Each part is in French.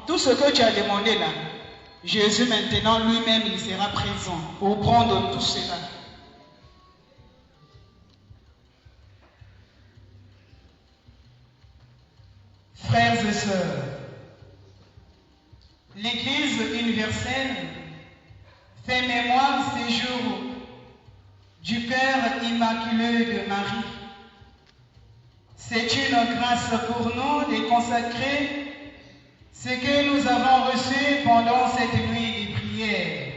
Tout ce que tu as demandé là, Jésus maintenant lui-même, il sera présent pour prendre tout cela. Frères et sœurs, l'Église universelle fait mémoire ces jours du cœur immaculé de Marie. C'est une grâce pour nous de consacrer ce que nous avons reçu pendant cette nuit de prière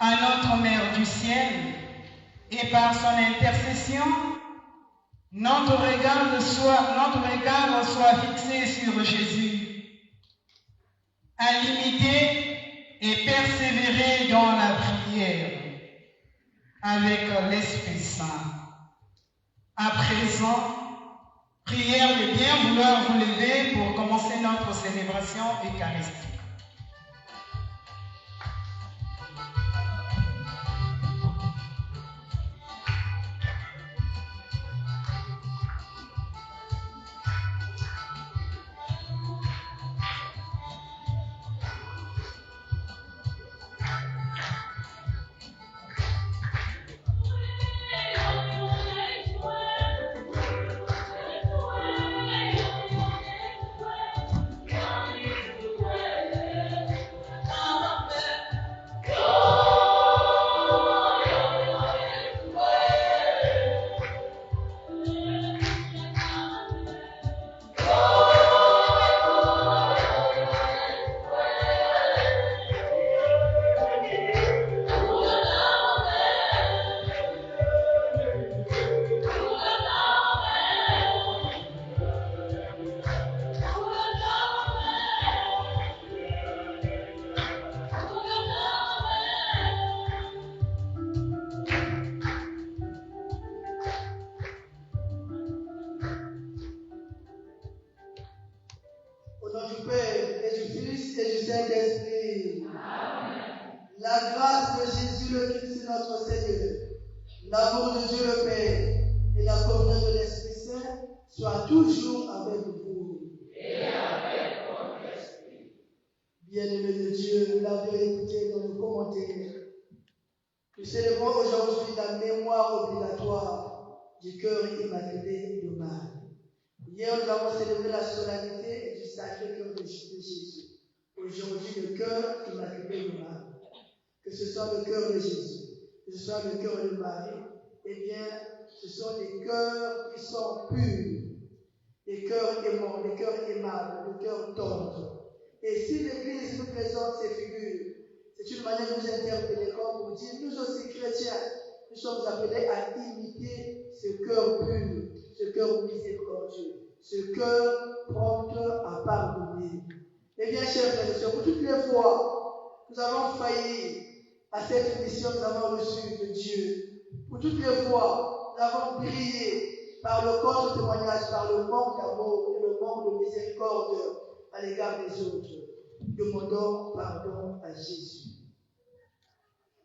à notre Mère du ciel, et par son intercession, notre regard soit fixé sur Jésus, à l'imiter et persévérer dans la prière avec l'Esprit Saint. À présent, prière de bien vouloir vous lever pour commencer notre célébration eucharistique. Nous célébrons aujourd'hui la mémoire obligatoire du cœur immaculé de Marie. Hier, nous avons célébré la solennité du Sacré-Cœur de Jésus. Aujourd'hui, le cœur immaculé de Marie. Que ce soit le cœur de Jésus, que ce soit le cœur de Marie, eh bien, ce sont des cœurs qui sont purs, des cœurs aimants, des cœurs aimables, des cœurs tendres. Et si l'Église nous présente ces figures, c'est une manière de nous interpeller comme pour dire, nous aussi chrétiens, nous sommes appelés à imiter ce cœur pur, ce cœur miséricordieux, ce cœur prompt à pardonner. Eh bien, chers frères et sœurs, pour toutes les fois nous avons failli à cette mission que nous avons reçue de Dieu, pour toutes les fois nous avons brillé par le contre-témoignage, par le manque d'amour et le manque de miséricorde à l'égard des autres, demandons pardon à Jésus.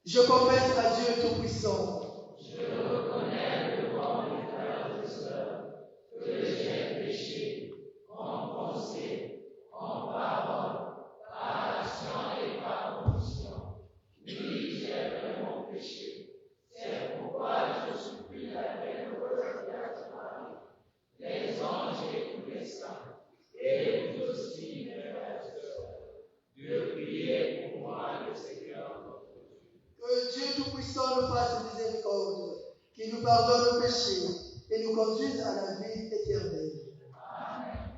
Je confesse à Dieu Tout-Puissant. Je reconnais devant mes frères et sœurs que j'ai péché en pensée, en parole, par action et par omission. Oui, j'ai vraiment péché. C'est pourquoi je supplie la bienheureuse Vierge Marie, les anges et tous les saints, et vous aussi, mes frères et sœurs, de prier pour moi le Seigneur. Que Dieu Tout-Puissant nous fasse miséricorde, qu'il nous pardonne nos péchés et nous conduise à la vie éternelle. Amen.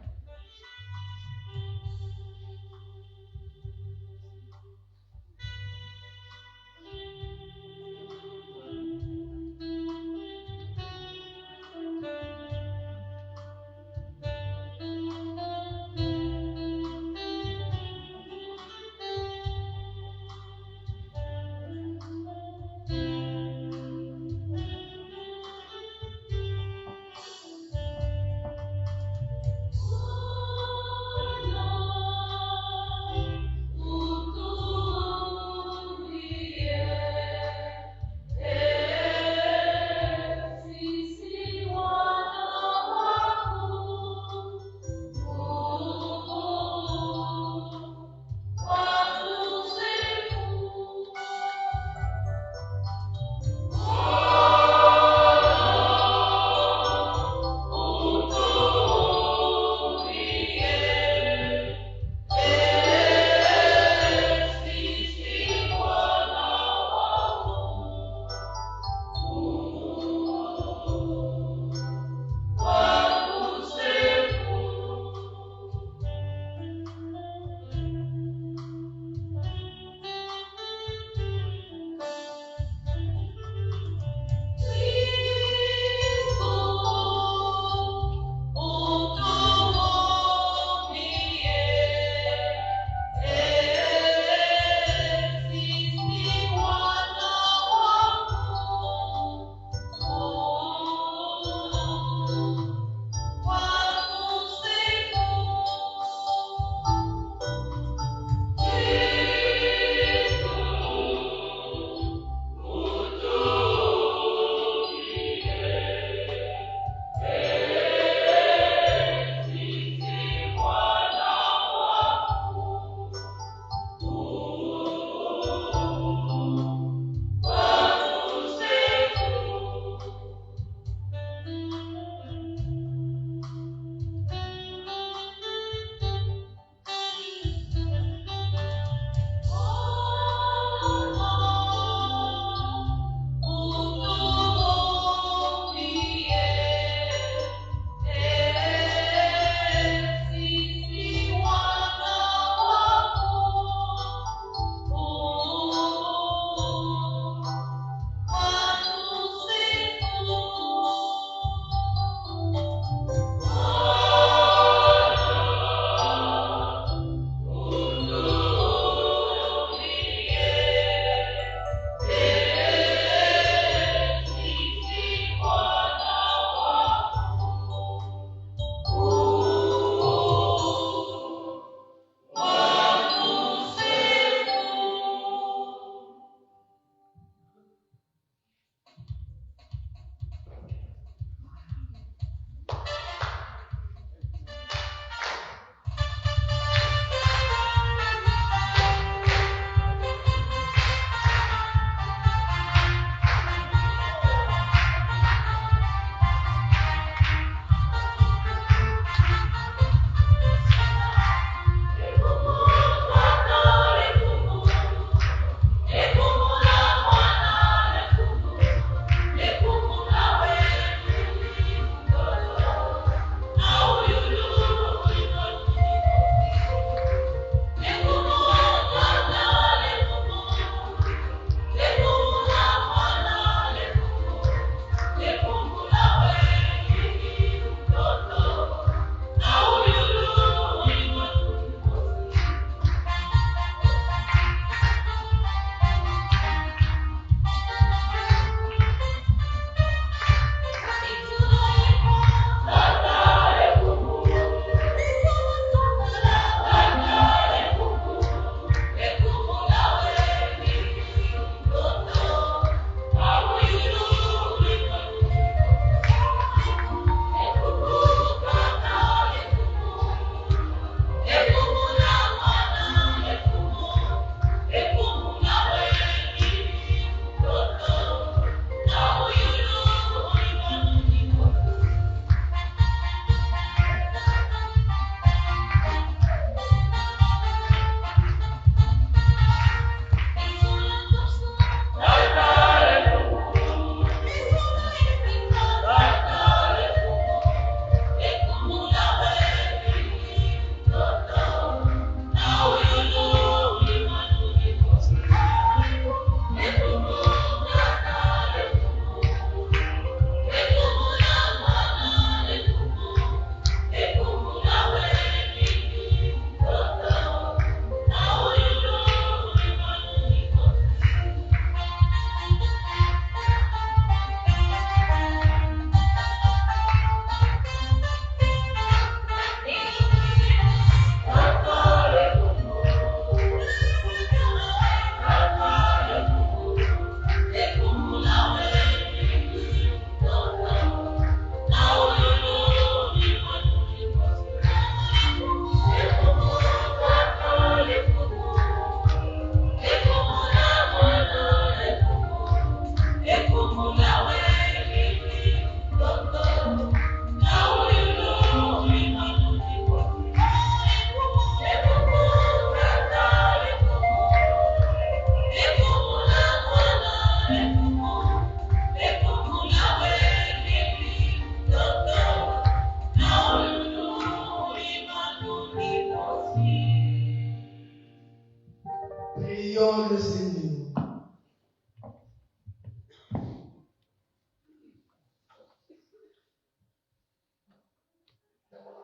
Prions le Seigneur.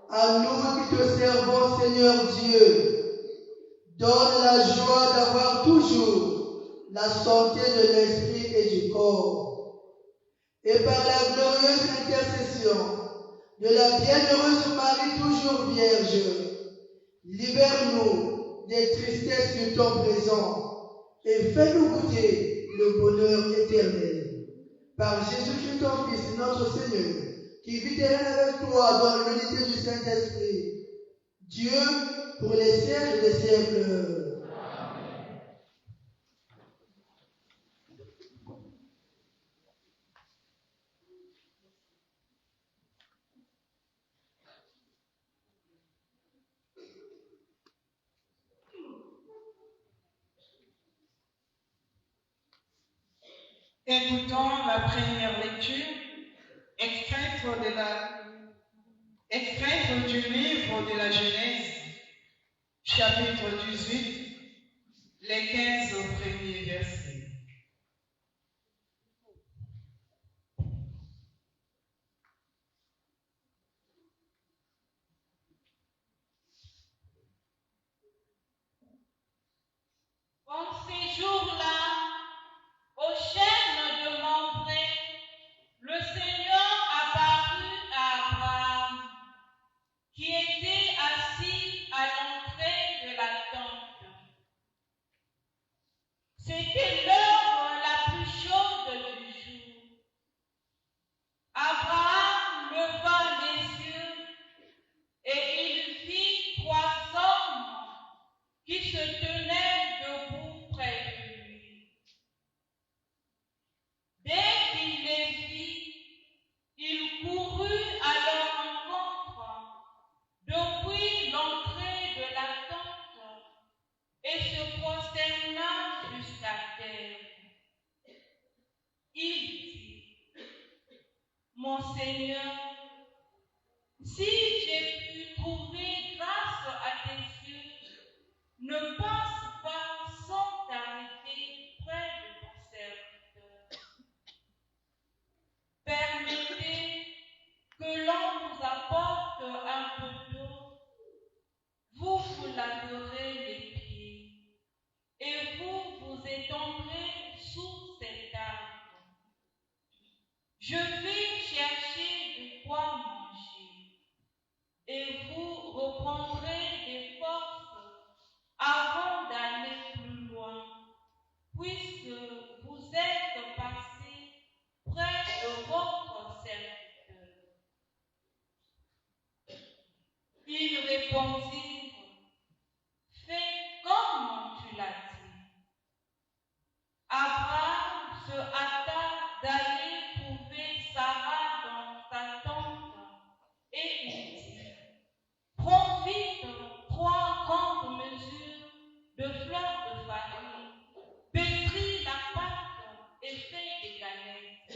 À nous qui te servons, Seigneur Dieu, donne la joie d'avoir toujours la santé de l'esprit et du corps. Et par la glorieuse intercession de la bienheureuse Marie toujours vierge, libère-nous des tristesses du temps présent et fais-nous goûter le bonheur éternel. Par Jésus-Christ, ton Fils, notre Seigneur, qui vit et règne avec toi dans l'unité du Saint-Esprit, Dieu pour les siècles des siècles. Amen. Écoutons la première lecture, extraite du livre de la Genèse, chapitre 18, les 15 premiers versets. En ces jours-là, au chêne de Mambré, le Seigneur apparut à Abraham, qui était assis à l'entrée de la tente. C'était l'heure la plus chaude du jour. Abraham leva les yeux et il vit 3 hommes qui se tenaient debout près de lui. Dès qu'il les vit, il courut à leur rencontre depuis l'entrée de la tente et se prosterna jusqu'à terre. Il dit: Mon Seigneur, si j'ai pu trouver grâce à tes yeux, ne passe pas sans t'arrêter près de ton serviteur. Permettez que l'on vous apporte un peu d'eau. Vous laverez les pieds et vous étendrez sous cet arbre. Je vais chercher de quoi manger et vous reprendrez des forces avant d'aller plus loin, puisque vous êtes passé près de votre serviteur. Ils répondirent: Fais comme tu l'as dit. Abraham se hâta d'aller trouver Sarah dans sa tente et il dit: Prends vite 3 grandes mesures de fleurs de farine, pétris la pâte et fais des galettes.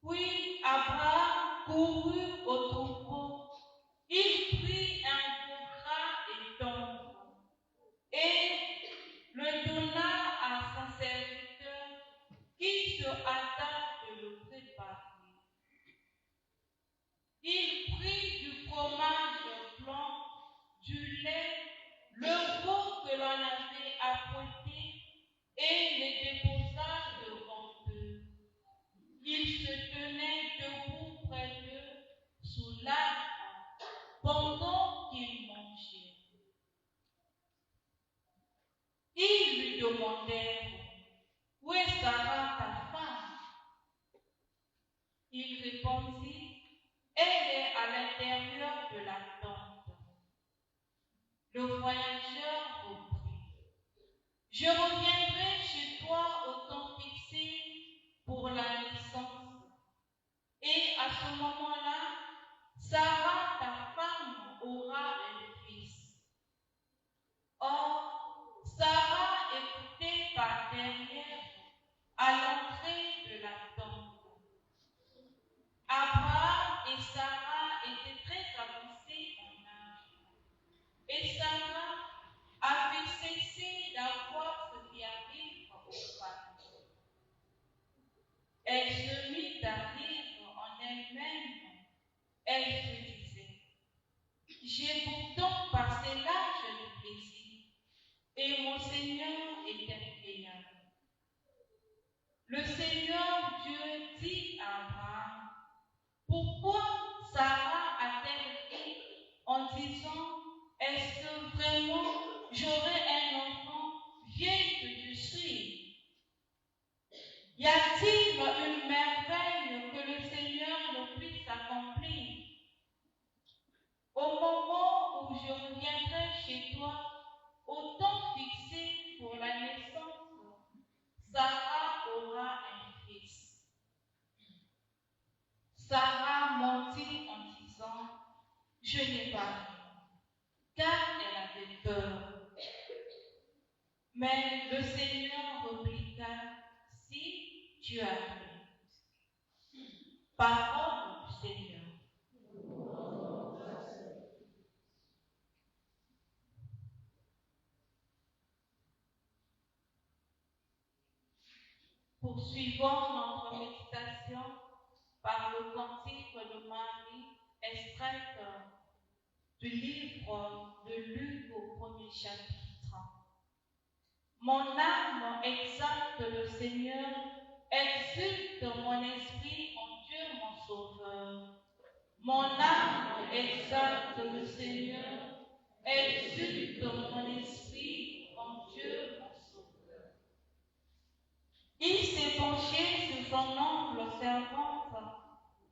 Puis Abraham courut au troupeau, il prit un veau gras et tendre, et le donna à son serviteur qui se hâta de le préparer. Il prit du fromage blanc, du lait, le veau que l'on avait apprêté et les déposa devant eux. Il se tenait debout près d'eux sous l'arbre pendant qu'ils mangeaient. Ils lui demandèrent: Où est Sarah ta femme? Il répondit: Elle est à l'intérieur de la tente. Le voyageur reprit: Je reviendrai chez toi au temps fixé pour la naissance. Et à ce moment-là, Sarah, ta femme, aura un fils. Or, Sarah écoutait par derrière à l'entrée de la tente. Abraham et Sarah étaient très avancés en âge. Et Sarah avait cessé d'avoir Seigneur Dieu dit à Abraham, pourquoi Sarah a-t-elle dit en disant, est-ce que vraiment j'aurai un enfant, vieille que je suis? Y a-t-il une merveille que le Seigneur ne puisse accomplir? Au moment où je reviendrai chez toi, au temps fixé pour la naissance, Sarah aura un fils. Sarah mentit en disant, je n'ai pas vu, car elle avait peur. Mais le Seigneur répliqua, si tu as vu. Parole du Seigneur. Poursuivons notre méditation par le cantique de Marie, extrait du livre de Luc au premier chapitre. Mon âme exalte le Seigneur, exulte mon esprit en Dieu mon Sauveur. Mon âme exalte le Seigneur, exulte mon esprit en Dieu mon Sauveur. Il s'est penché sur son oncle servante.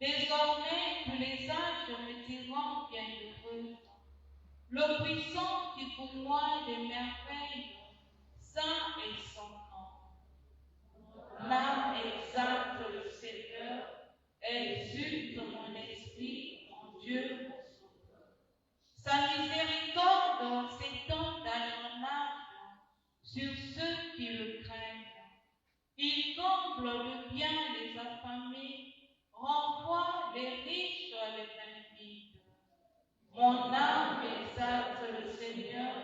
Désormais, tous les âges me diront bienheureux. Le puissant qui pour moi des merveilles, saint est son nom. L'âme exalte le Seigneur, exulte mon esprit en Dieu mon Sauveur. Sa miséricorde s'étend d'âge en âge sur ceux qui le craignent. Il comble le bien des affamés, renvoie les riches les limpides. Mon âme exalte le Seigneur,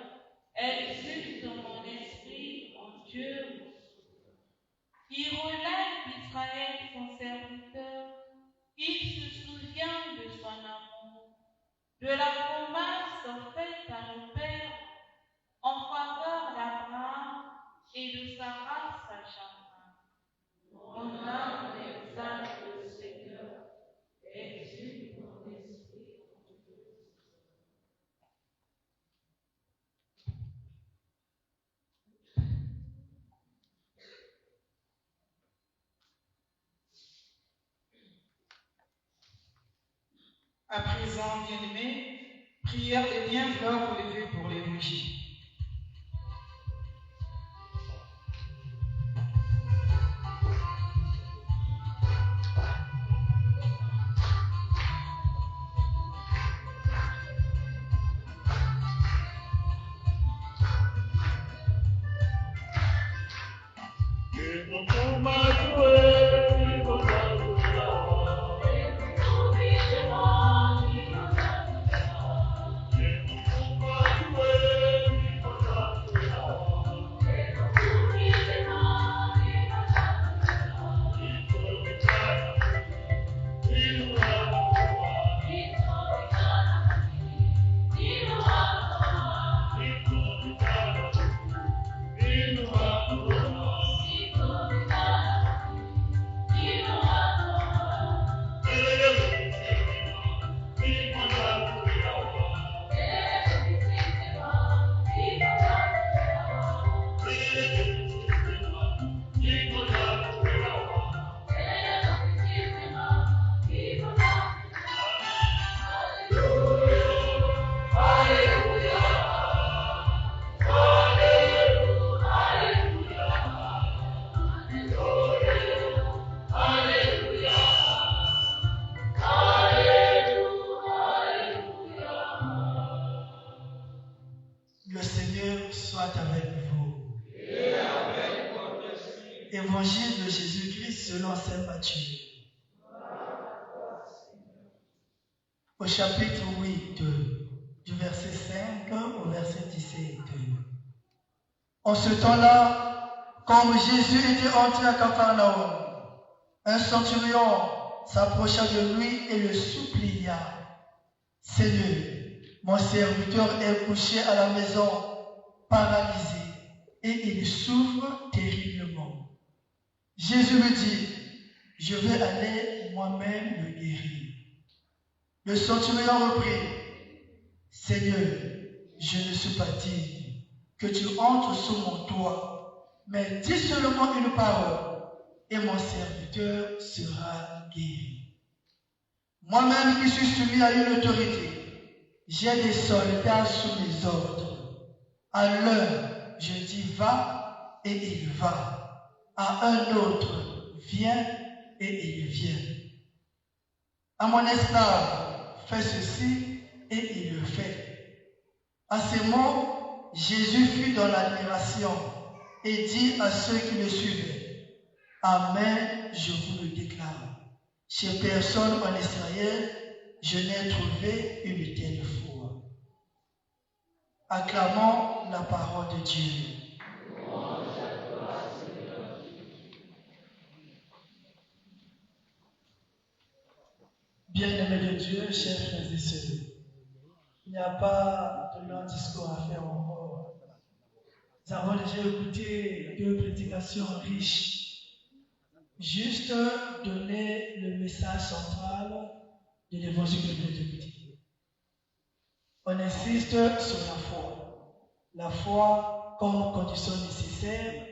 exulte mon esprit en Dieu mon Sauveur. Il relève d'Israël son serviteur, il se souvient de son amour, de la promesse faite à nos pères en faveur d'Abraham et de Sarah sa charmante. Mon âme exalte le Seigneur, exulte mon esprit en Dieu. À présent, bien-aimés, prière des bienfaiteurs relevés pour les bougies. Évangile de Jésus-Christ selon saint Matthieu. Au chapitre 8, du verset 5 au verset 17. En ce temps-là, comme Jésus était entré à Capharnaüm, un centurion s'approcha de lui et le supplia. « Seigneur, mon serviteur est couché à la maison, paralysé, et il souffre terriblement. » Jésus lui dit, je vais aller moi-même le guérir. Le centurion reprit, Seigneur, je ne suis pas digne que tu entres sous mon toit, mais dis seulement une parole, et mon serviteur sera guéri. Moi-même qui suis soumis à une autorité, j'ai des soldats sous mes ordres. À l'un, je dis va, et il va. À un autre, viens, et il vient. À mon esclave, fais ceci, et il le fait. À ces mots, Jésus fut dans l'admiration et dit à ceux qui le suivaient, Amen, je vous le déclare. Chez personne en Israël, je n'ai trouvé une telle foi. Acclamons la parole de Dieu. Bien-aimés de Dieu, chers frères et sœurs, il n'y a pas de long discours à faire encore. Nous avons déjà écouté 2 prédications riches. Juste donner le message central de l'évangile de Jésus-Christ. On insiste sur la foi. La foi comme condition nécessaire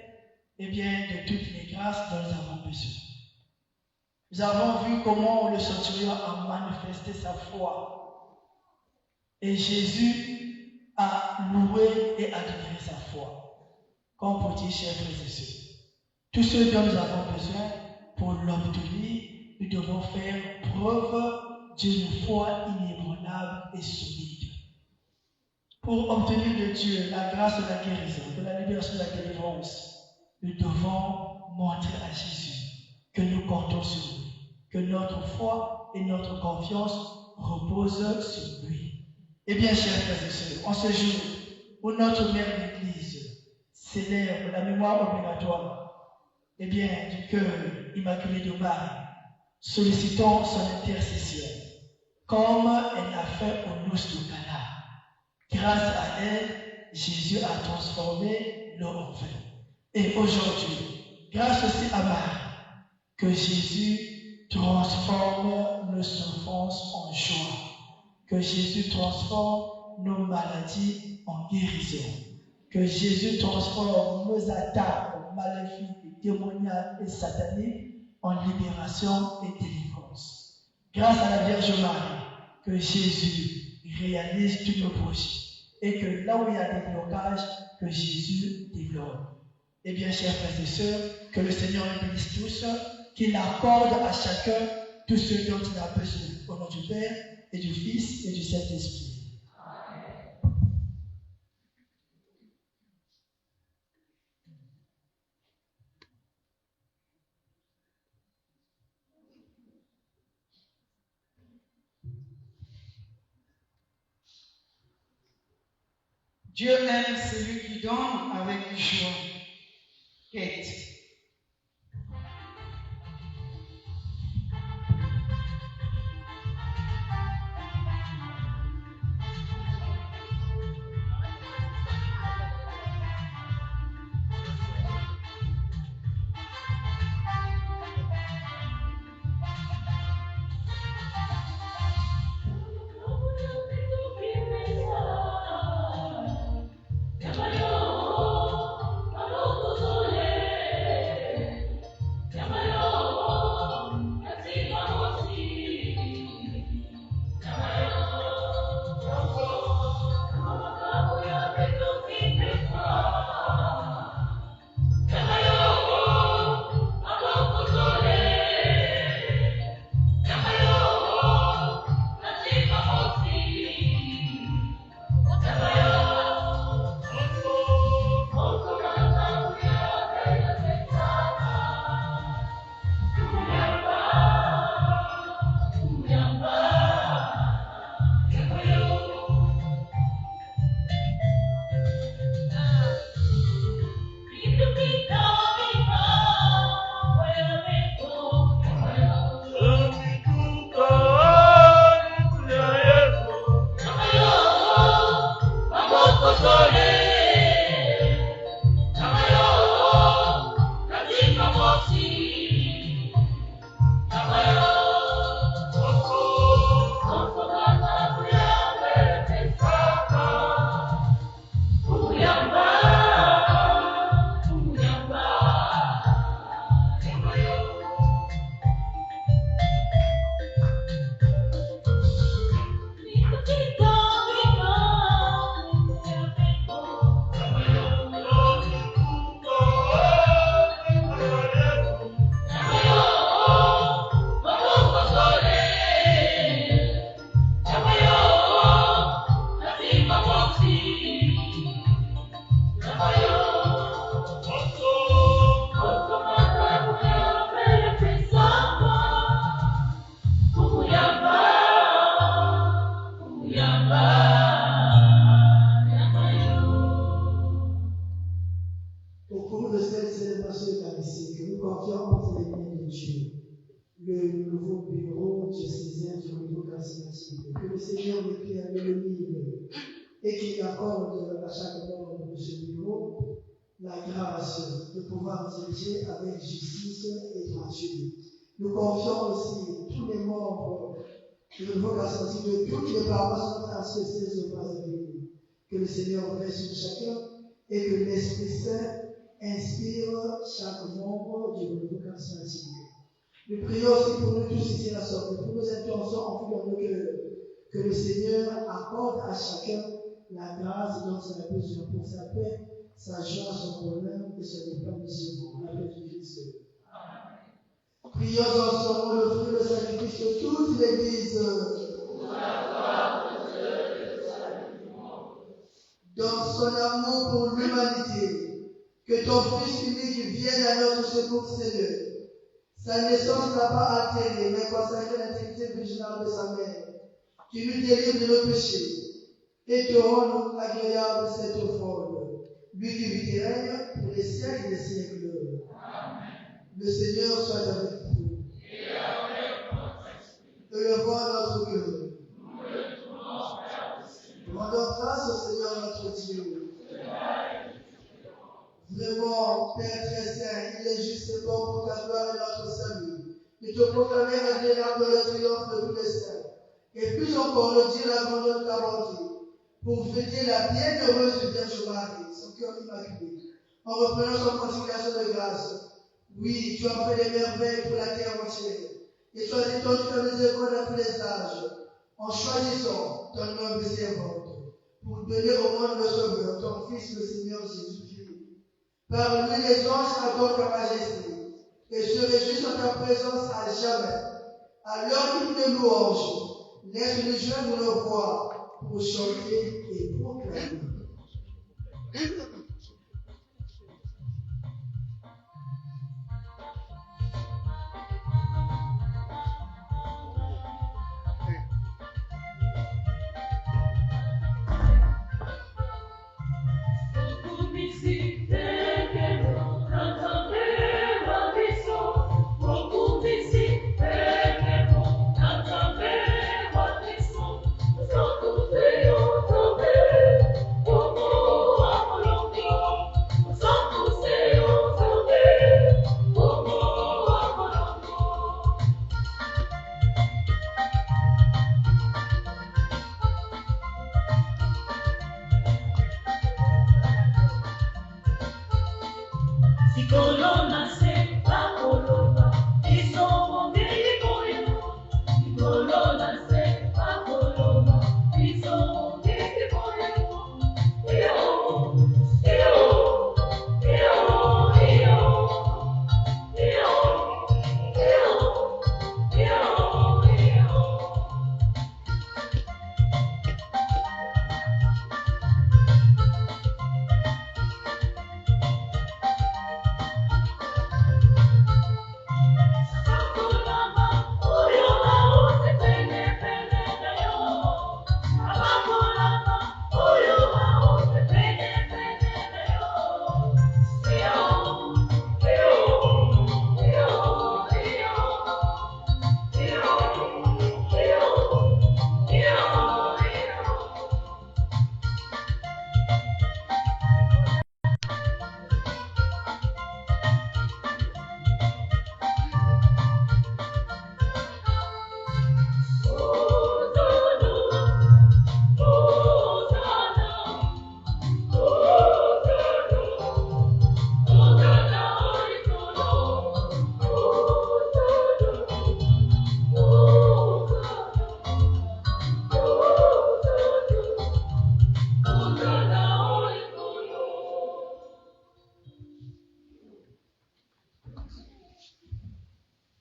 de toutes les grâces dont nous avons besoin. Nous avons vu comment le centurion a manifesté sa foi. Et Jésus a loué et admiré sa foi. Comme pour dire, chers frères et sœurs, tout ce dont nous avons besoin pour l'obtenir, nous devons faire preuve d'une foi inébranlable et solide. Pour obtenir de Dieu la grâce de la guérison, de la libération de la délivrance, nous devons montrer à Jésus que nous comptons sur lui, que notre foi et notre confiance reposent sur lui. Eh bien, chers frères et sœurs, en ce jour où notre mère l'Église célèbre la mémoire obligatoire du cœur immaculé de Marie, sollicitons son intercession, comme elle l'a fait au noces de Cana. Grâce à elle, Jésus a transformé l'eau en vin. Et aujourd'hui, grâce aussi à Marie, que Jésus transforme nos souffrances en joie, que Jésus transforme nos maladies en guérison, que Jésus transforme nos attaques maléfiques, démoniaques et sataniques en libération et délivrance. Grâce à la Vierge Marie, que Jésus réalise tous nos projets et que là où il y a des blocages, que Jésus développe. Eh bien, chers frères et sœurs, que le Seigneur nous bénisse tous, qu'il accorde à chacun tout ce dont il a besoin. Au nom du Père et du Fils et du Saint-Esprit. Dieu aime celui qui donne avec joie. Kate. Yo, précieux Eucharistique, nous confions entre les mains de Dieu le nouveau bureau diocésain du renouveau charismatique. Que le Seigneur l'éclaire, l'illumine et qu'il accorde à chaque membre de ce bureau la grâce de pouvoir diriger avec justice et droiture. Nous confions aussi tous les membres du renouveau charismatique de toutes les paroisses transférées au passé. Que le Seigneur veille sur chacun et que l'Esprit Saint inspire chaque membre du renouveau charismatique. Nous prions aussi pour nous tous ici la sorte, pour nos intentions en fond de nos cœurs, que le Seigneur accorde à chacun la grâce dont il a besoin pour sa paix, sa joie, son bonheur et son épanouissement. La paix du Christ. Prions ensemble le fruit du sacrifice de toute l'Église. Dans son amour pour l'humanité, que ton Fils unique vienne à notre secours, Seigneur. Sa naissance n'a pas altéré, mais consacré l'intégrité virginale de sa mère, qui nous délivre de nos péchés, et te rend agréable cette offrande, lui qui vit et règne pour les siècles des siècles. Amen. Le Seigneur soit avec vous. Et avec votre esprit. Élevons notre cœur. Nous le tournons vers le Seigneur. Rendons grâce au Seigneur notre Dieu. Vraiment, Père très saint, il est juste et bon pour ta gloire et notre salut. De te proclamer admirable le triomphe de tous les saints. Et plus encore, le dire la grandeur de ta bonté, pour fêter la bienheureuse Vierge Marie, son cœur immaculé, en reprenant son consécration de grâce. Oui, tu as fait des merveilles pour la terre entière, et tu as étendu ta miséricorde à tous les âges, en choisissant ton noble servante, pour donner au monde le Sauveur, ton Fils, le Seigneur Jésus-Christ. Par lui, les anges adorent ta majesté et se réjouissent en ta présence à jamais. Alors, hymne de louange, laisse-nous joindre nos voix pour chanter et proclamer.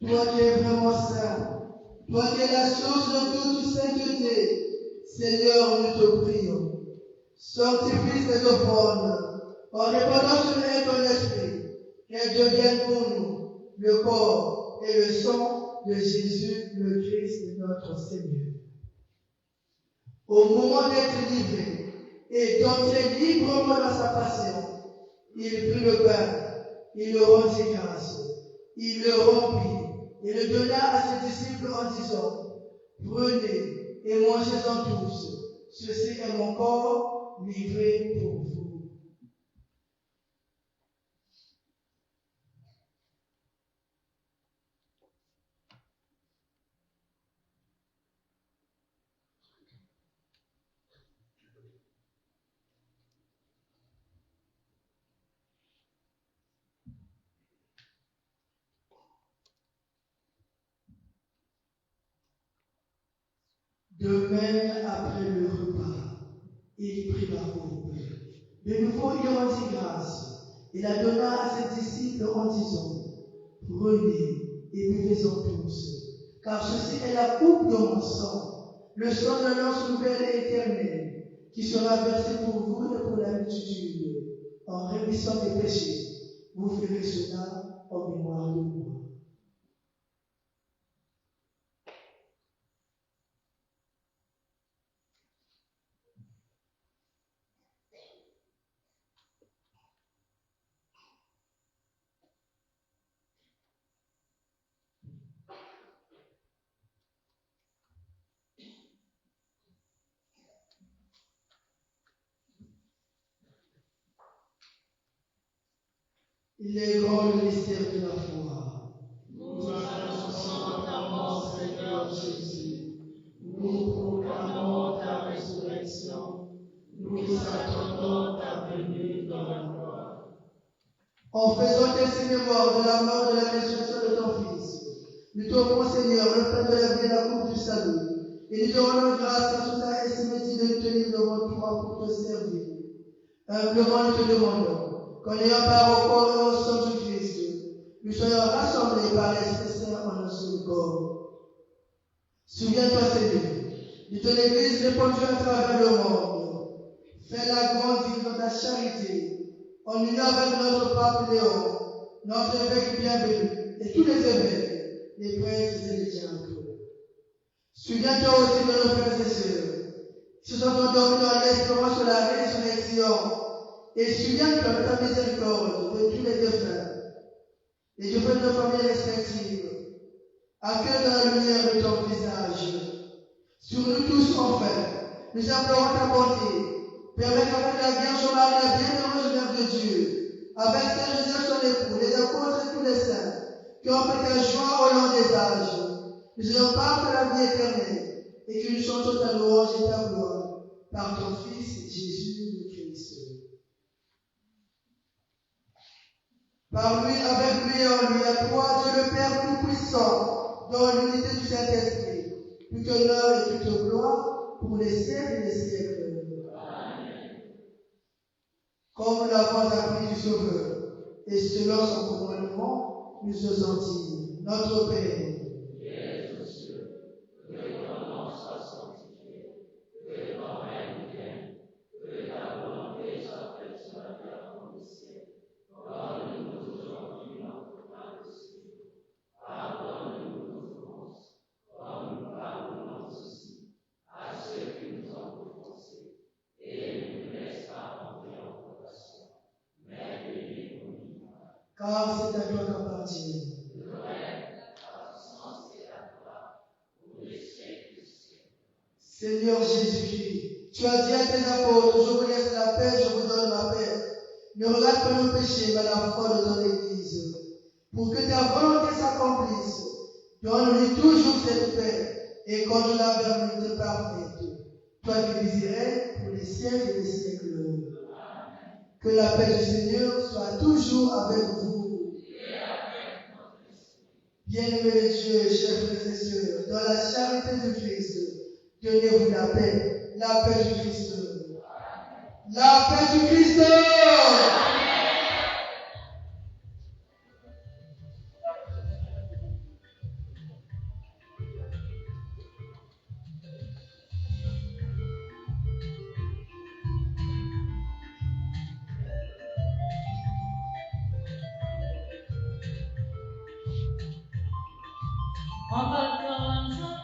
Toi qui es vraiment saint, toi qui es la source de toute sainteté, Seigneur, nous te prions. Sanctifie ces offrandes en répandant sur elle ton esprit, qu'elles deviennent pour nous le corps et le sang de Jésus, le Christ, notre Seigneur. Au moment d'être livré et d'entrer librement dans sa passion, il prit le pain il le rendit grâce. Il le remplit et le donna à ses disciples en disant, prenez et mangez-en tous. Ceci est mon corps livré pour vous. De même, après le repas, il prit la coupe. De nouveau, il rendit grâce. Il la donna à ses disciples en disant, prenez et buvez-en tous, car ceci est la coupe de mon sang, le sang de l'alliance nouvelle et éternelle, qui sera versé pour vous et pour la multitude. En rémissant des péchés, vous ferez cela en mémoire de moi. Il est grand le mystère de la foi. Nous annonçons ta mort, Seigneur Jésus. Nous proclamons ta résurrection. Nous attendons ta venue dans la gloire. En faisant ainsi mémoire de la mort et de la résurrection de ton Fils, nous t'offrons, Seigneur, le pain de la vie et la coupe du salut, et nous te rendons grâce car tu as estimé de nous tenir devant toi pour te servir. Humblement, nous te demandons qu'en ayant part au corps et au sang du Christ, nous soyons rassemblés par l'Esprit Saint en un seul corps. Souviens-toi, Seigneur, de ton Église répandue à travers le monde. Fais-la grandir dans ta charité, en union avec notre pape Léon, notre évêque bienvenu, et tous les évêques, les princes et les diacres. Souviens-toi aussi de nos frères et sœurs, qui se sont endormis dans l'espérance de la résurrection. Et souviens-toi de ta miséricorde de tous les défunts et de nos familles respectives. Accueille dans la lumière de ton visage. Sur nous tous, enfin, nous implorons ta bonté. Permets qu'avec la Vierge Marie, la bienheureuse Mère de Dieu, avec Saint Joseph son époux, les apôtres et tous les saints, qui ont fait ta joie au long des âges, nous ayons part de la vie éternelle et que nous chantons ta louange et ta gloire par ton Fils Jésus le Christ. Par lui, avec lui et en lui, à toi, Dieu le Père Tout-Puissant, dans l'unité du Saint-Esprit, toute honneur et toute gloire pour les siècles et les siècles. Amen. Comme nous l'avons appris du Sauveur, et selon son commandement, nous osons dire, notre Père, qui es aux cieux, que ton nom soit sanctifié, que ton règne vienne, que ta volonté soit faite sur la terre comme au ciel. Donne-nous aujourd'hui notre pain quotidien. Pardonne-nous nos offenses, comme nous pardonnons aussi à ceux qui nous ont offensés. Et ne nous laisse pas entrer en tentation, mais délivre-nous du mal. car c'est à toi qu'appartient le règne, la puissance et la gloire, pour les siècles des siècles. Seigneur Jésus-Christ, tu as dit à tes apôtres, je vous laisse la paix, je vous donne ma paix. Ne regarde pas nos péchés, mais la foi de ton Église. Pour que ta volonté s'accomplisse, donne-lui toujours cette paix et quand la vérité parfaite. Toi qui désirais pour les siècles et les siècles. Amen. Que la paix du Seigneur soit toujours avec vous. Bien-aimés de Dieu, chers frères et sœurs, dans la charité du Christ, donnez-vous la paix du Christ. La paix du Christ. En vacances, on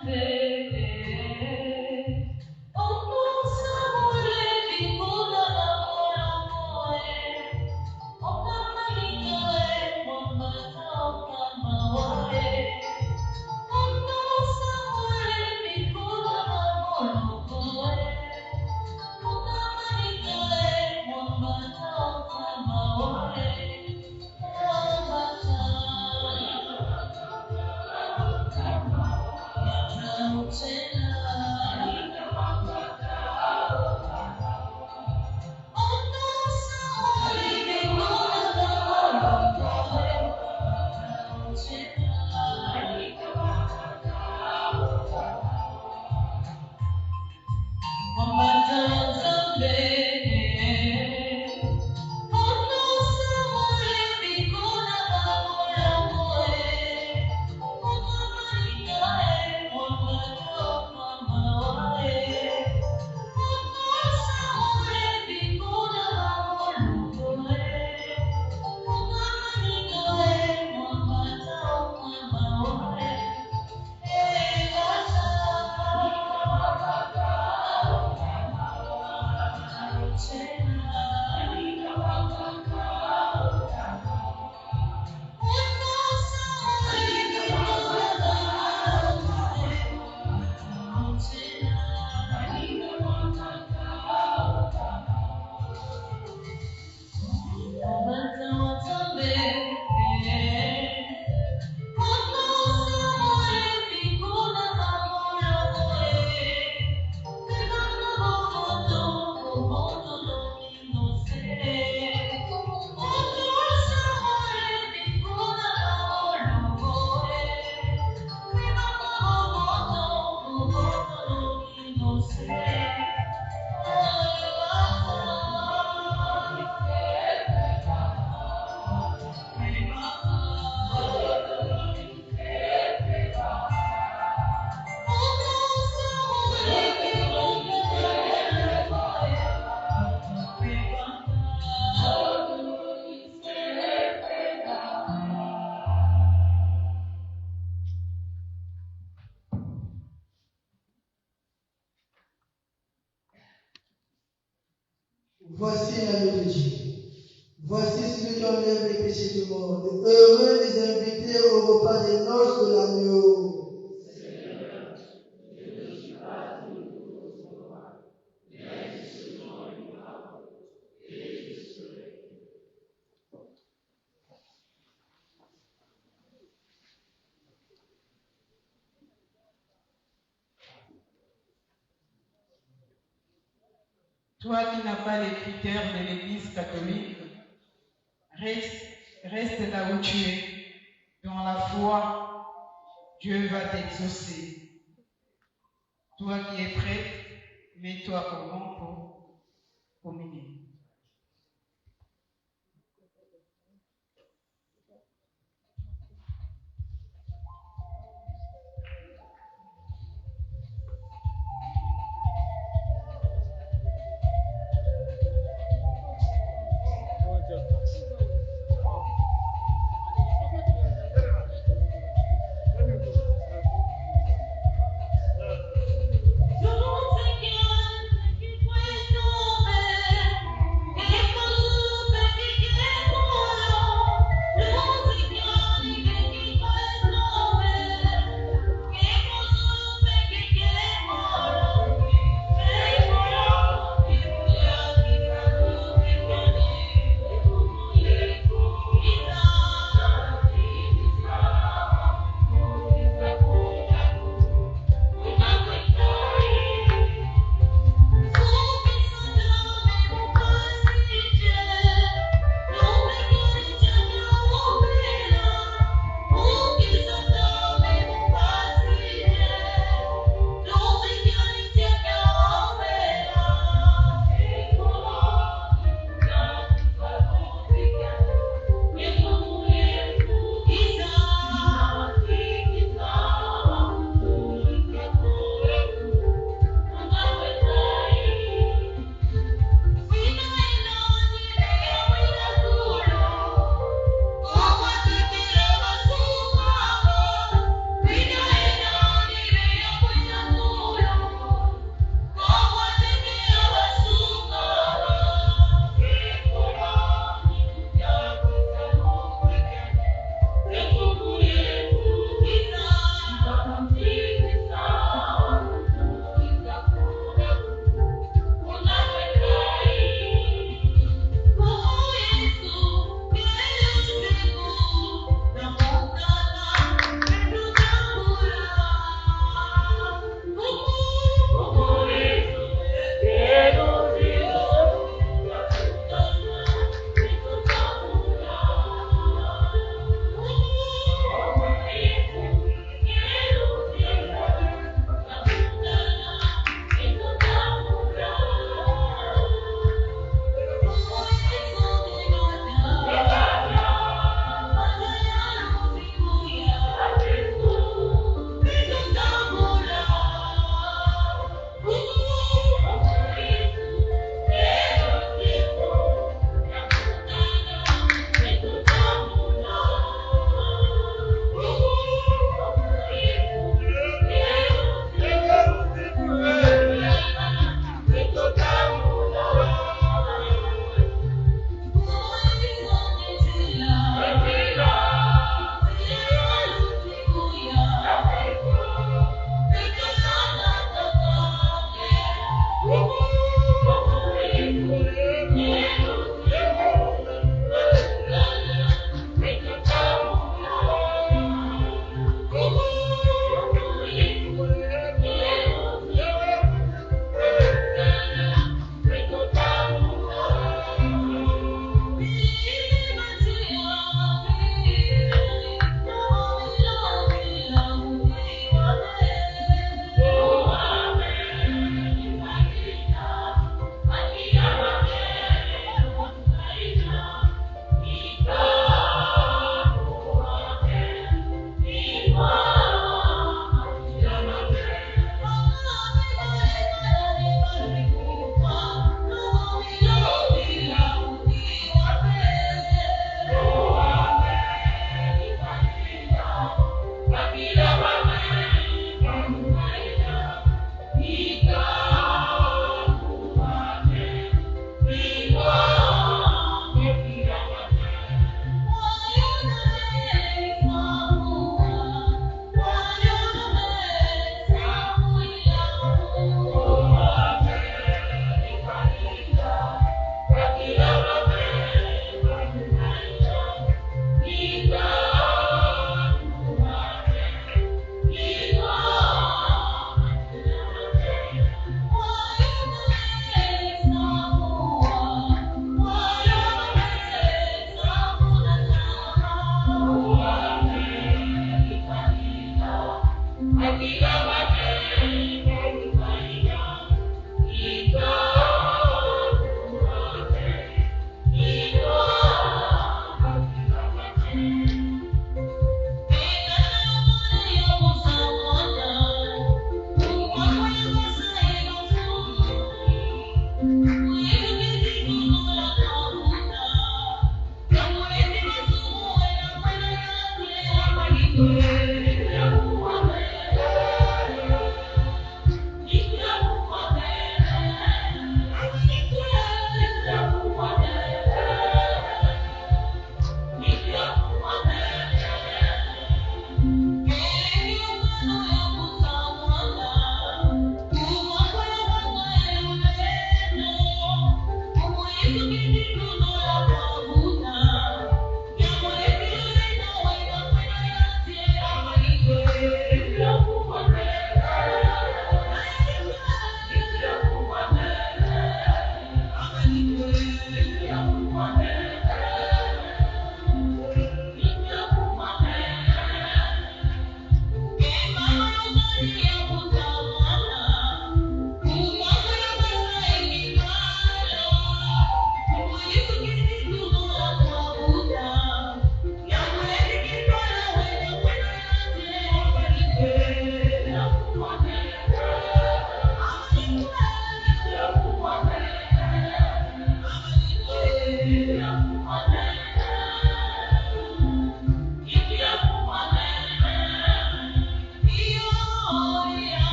l'agneau de Dieu. Voici celui qui enlève les péchés du monde. Heureux les invités au repas des noces de l'agneau. Toi qui n'as pas les critères de l'Église catholique, reste là où tu es. Dans la foi, Dieu va t'exaucer. Toi qui es prête, mets-toi au banc pour communier. Yo no sé quién fue tu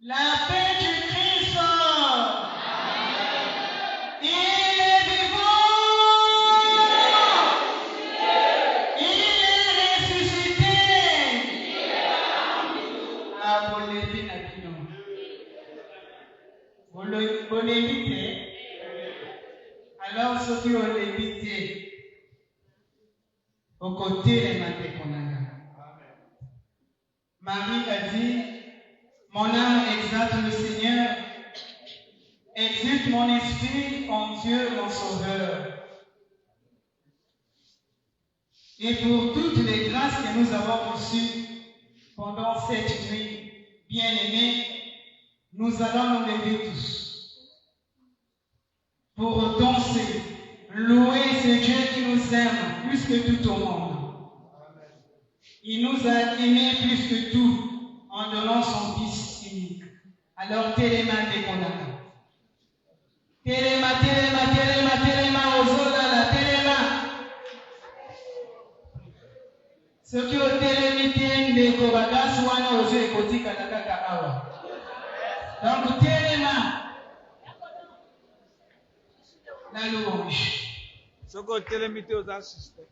La paix du Christ. Il est vivant. Il est ressuscité. Ah, vous l'avez dit. Alors, ceux qui ont l'évité, au côté des Matékonanga. Marie a dit, mon âme exalte le Seigneur, exulte mon esprit en Dieu mon Sauveur. Et pour toutes les grâces que nous avons reçues pendant cette nuit, bien-aimés, nous allons nous lever tous pour danser, louer ce Dieu qui nous aime plus que tout au monde. Il nous a aimés plus que tout en donnant son Fils unique. Alors, Téléma Dékonaka. Téléma, Ozolala, Téléma. Ce qui ont télémité, les Kobagas, Wana, Ozo et Koti, Kanaka, Awa. Donc, Téléma. La louange. Ce qui ont télémité aux assistants.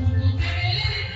Thank you.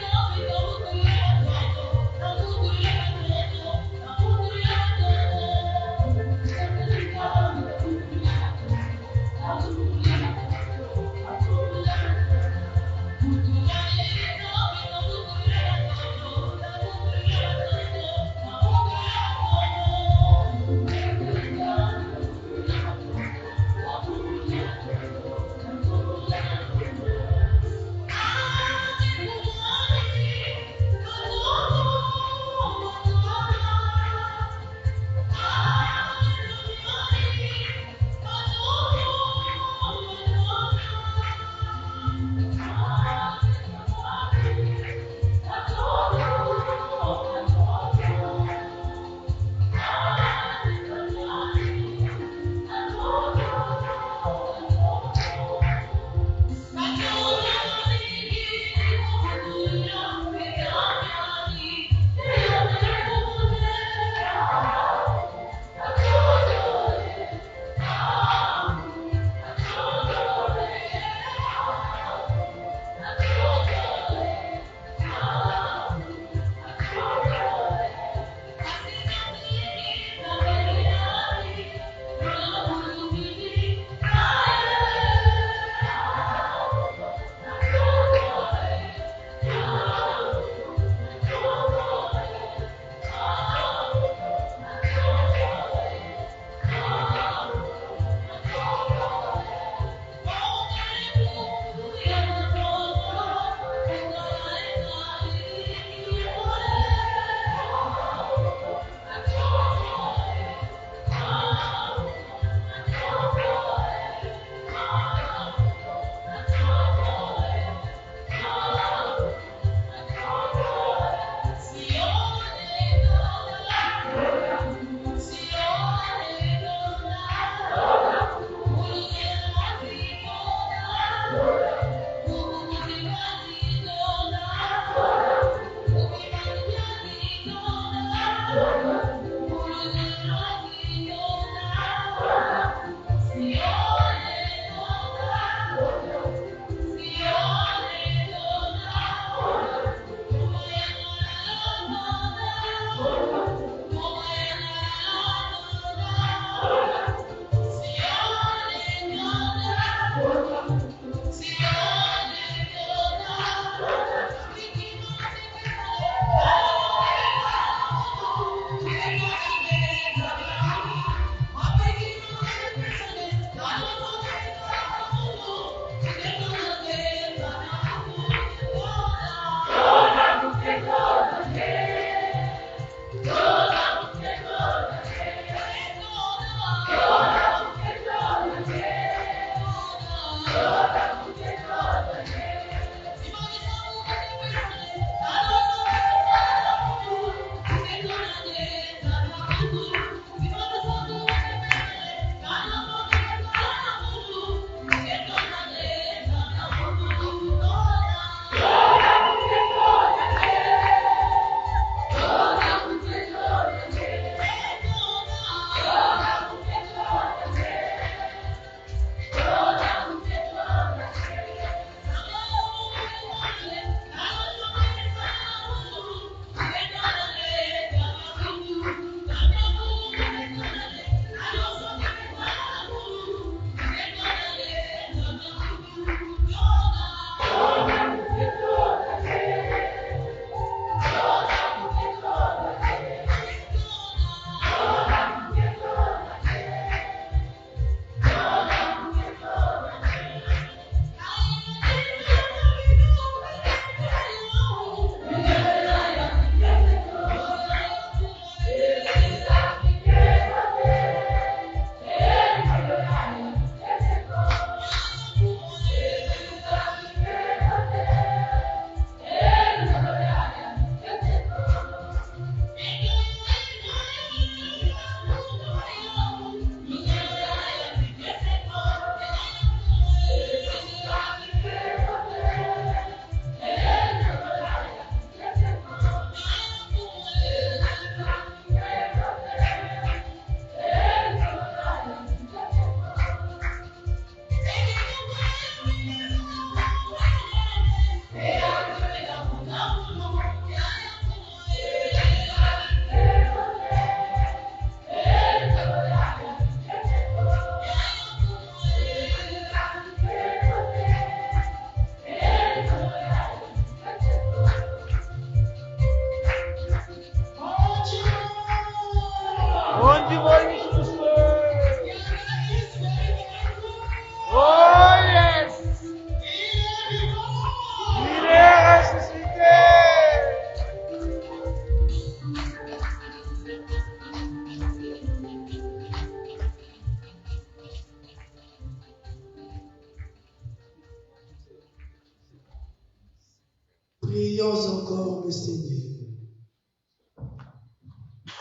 encore le Seigneur.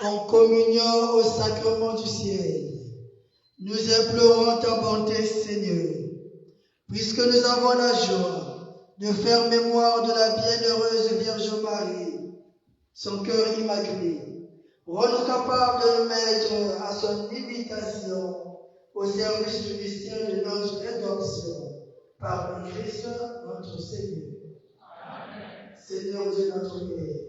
En communion au sacrement du ciel, nous implorons ta bonté, Seigneur, puisque nous avons la joie de faire mémoire de la bienheureuse Vierge Marie, son cœur immaculé. Rends-nous capables de nous mettre à son imitation au service du mystère de notre rédemption, par le Christ notre Seigneur. Amen. Seigneur Dieu notre Père,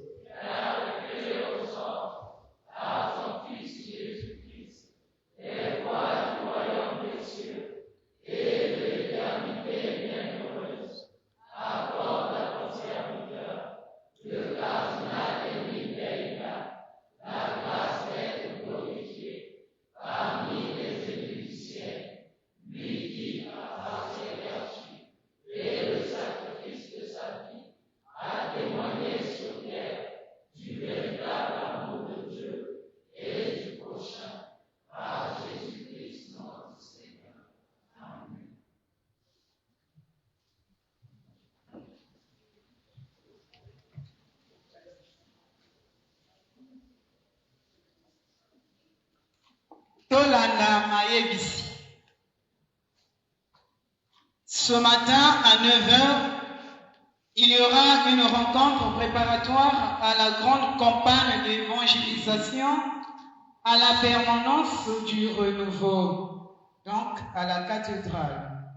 Tolanda Mayebisi. Ce matin à 9h, il y aura une rencontre préparatoire à la grande campagne d'évangélisation à la permanence du renouveau, donc à la cathédrale.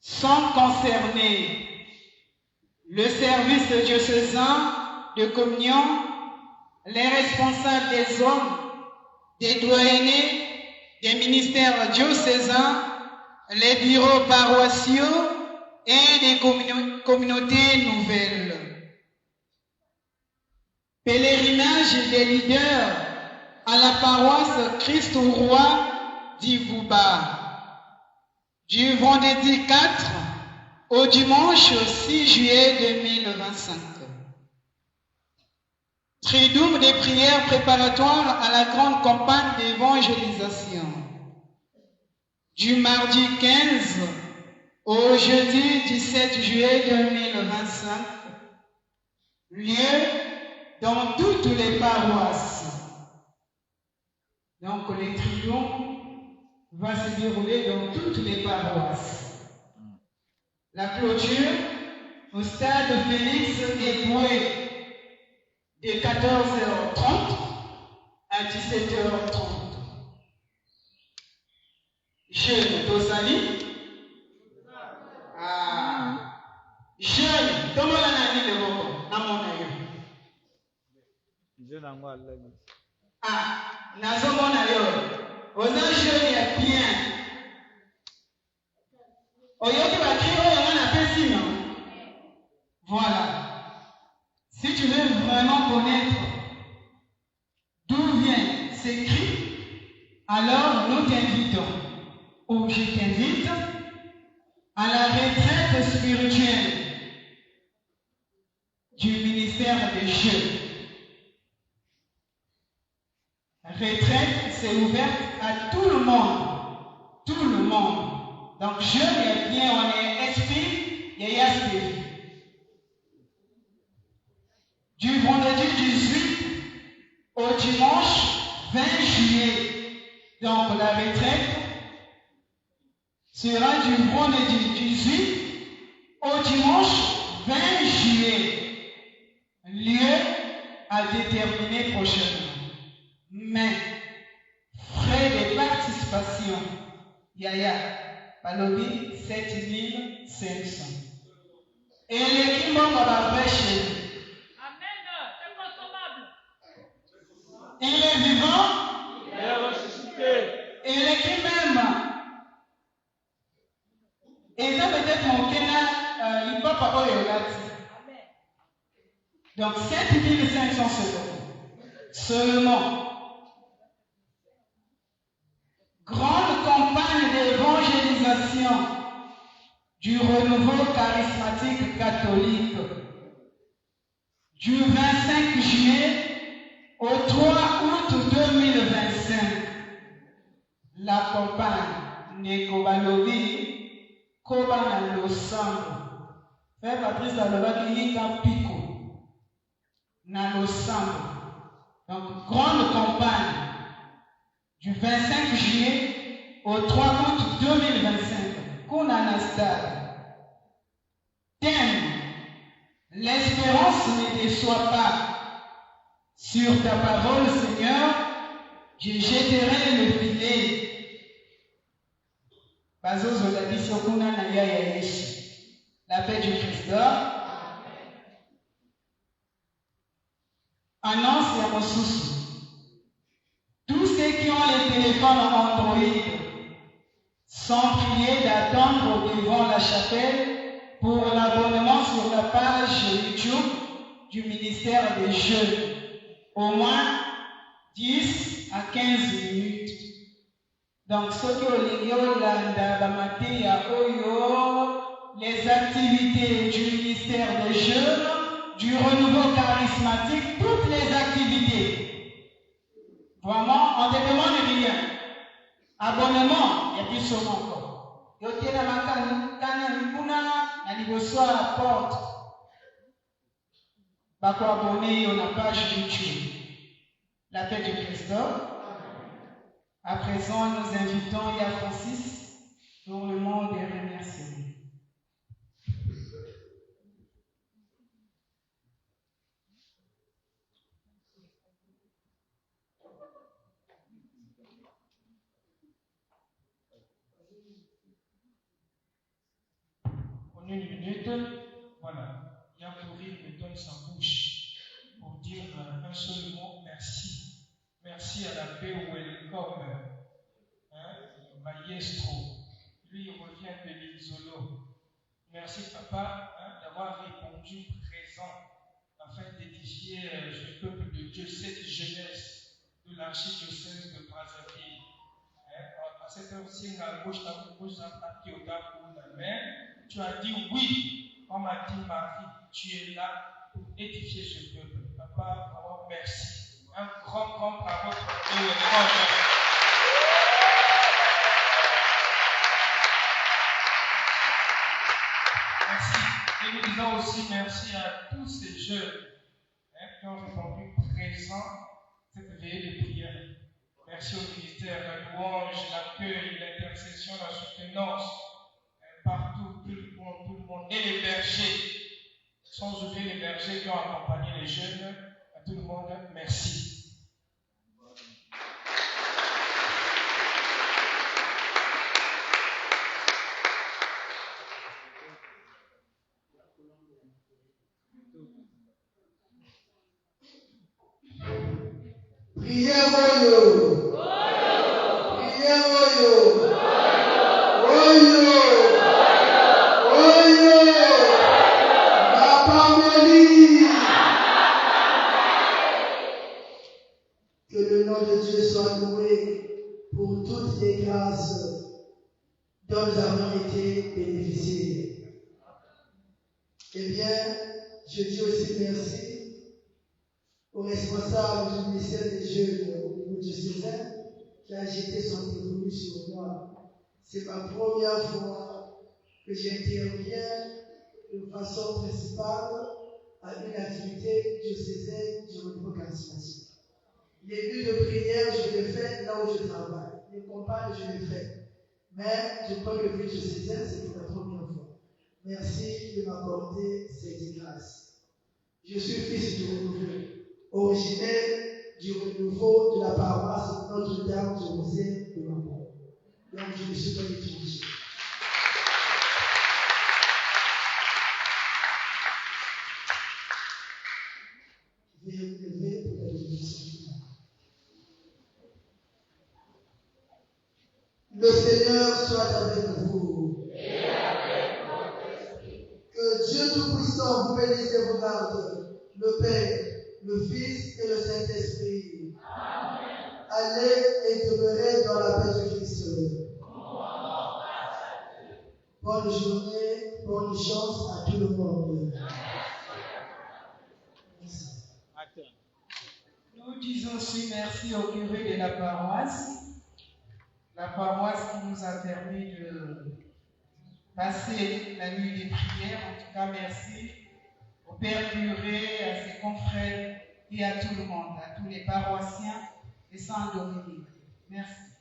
Sont concernés le service diocésain de communion, les responsables des hommes, des doyennés, des ministères diocésains, les bureaux paroissiaux et des communautés nouvelles. Pèlerinage des leaders à la paroisse Christ au Roi d'Ivouba, du vendredi 4 au dimanche 6 juillet 2025. Triduum des prières préparatoires à la grande campagne d'évangélisation. Du mardi 15 au jeudi 17 juillet 2025. Lieu dans toutes les paroisses. Donc les triduum va se dérouler dans toutes les paroisses. La clôture au stade Félix Eboué de 14h30 à 17h30. Jeune Tosali. Jeune, comment on a dit le mot? Jeune en moi, nazomona yo. Oza jeune ya bien. Oyoki bakri oyo ngana pesi non? Voilà. Si tu veux vraiment connaître d'où vient ces cris, alors nous t'invitons, ou je t'invite, à la retraite spirituelle du ministère des Jeunes. Retraite, c'est ouverte à tout le monde. Tout le monde. Donc, jeune et bien, on est esprit, il y a esprit. Du vendredi 18 au dimanche 20 juillet. Donc la retraite sera du vendredi 18 au dimanche 20 juillet. Lieu à déterminer prochainement. Mais frais de participation, Yaya, Palobi, 7500. Et l'équipe va prêcher. Il est vivant. Il est ressuscité. Il est qui même. Et ça peut-être mon Kena, il papa Oyogati. Donc 7500 seulement. Grande campagne d'évangélisation du renouveau charismatique catholique du 25 juillet au 3 août 2025, la campagne Nekobalobi, Kobana Losango. Frère Patrice Alobaki Yika Pico. Nalosambo. Donc, grande campagne du 25 juillet au 3 août 2025. Kunanastad. Thème: l'espérance ne déçoit pas. Sur ta parole, Seigneur, je jetterai le filet. Bazozo la biso kuna na ya Yesu. La paix du Christ. Annonce ya Mosusu. Tous ceux qui ont les téléphones Android sont priés d'attendre devant la chapelle pour l'abonnement sur la page YouTube du ministère des Jeunes. Au moins 10 à 15 minutes. Donc, ce qui les activités du ministère des Jeunes, du renouveau charismatique, toutes les activités. Vraiment, on ne te demande rien. Abonnement, il y a plus sur mon corps. Il y a porte. Pour abonner à la page YouTube. La paix du Christ. À présent, nous invitons Yah Francis pour le mot des remerciements. En une minute, voilà. Yah Pourri me donne sa bouche pour dire un seul mot: merci. Merci à l'abbé Welcome, maestro. Lui, il revient de l'Isolo. Merci, papa, d'avoir répondu présent afin d'édifier le peuple de Dieu, cette jeunesse de l'archidiocèse de Brazzaville. À cette heure-ci, tu as dit oui, on m'a dit Marie, tu es là pour édifier ce peuple. Papa, vraiment merci. Un grand bravo pour eux. Merci. Et nous disons aussi merci à tous ces jeunes qui ont répondu présent cette veillée de prière. Merci au ministère, la louange, l'accueil, l'intercession, la soutenance, partout, tout le monde, et les bergers, sans oublier les bergers qui ont accompagné les jeunes. À tout le monde, merci. Priez Oyo. Priez Oyo. Oyo. Oyo. Mapamoli. Que le nom de Dieu soit loué pour toutes les grâces dont nous avons été bénéficiés. Eh bien, je dis aussi merci au responsable du ministère des Jeunes au niveau du César qui a jeté son dévolu sur moi. C'est ma première fois que j'interviens de façon principale à une activité diocésaine du renouveau charismatique. Les buts de prière, je les fais là où je travaille. Les campagnes, je les fais. Mais du point de vue diocésain, c'est pour la première fois. Merci de m'accorder cette grâce. Je suis fils du renouveau, originaire du renouveau de la paroisse Notre-Dame du Rosaire de Mambo. Donc je ne suis pas étranger. Je vais vous lever pour la bénédiction finale. Le Seigneur soit avec vous. Et avec votre esprit. Que Dieu Tout-Puissant vous bénisse et vous garde, le Père, le Fils et le Saint-Esprit. Amen. Allez et demeurez dans la paix du Christ. Bonne journée, bonne chance à tout le monde. Merci. Nous disons aussi merci au curé de la paroisse qui nous a permis de passer la nuit des prières. En tout cas, merci au Père curé, à ses confrères et à tout le monde, à tous les paroissiens et Saint Dominique. Merci.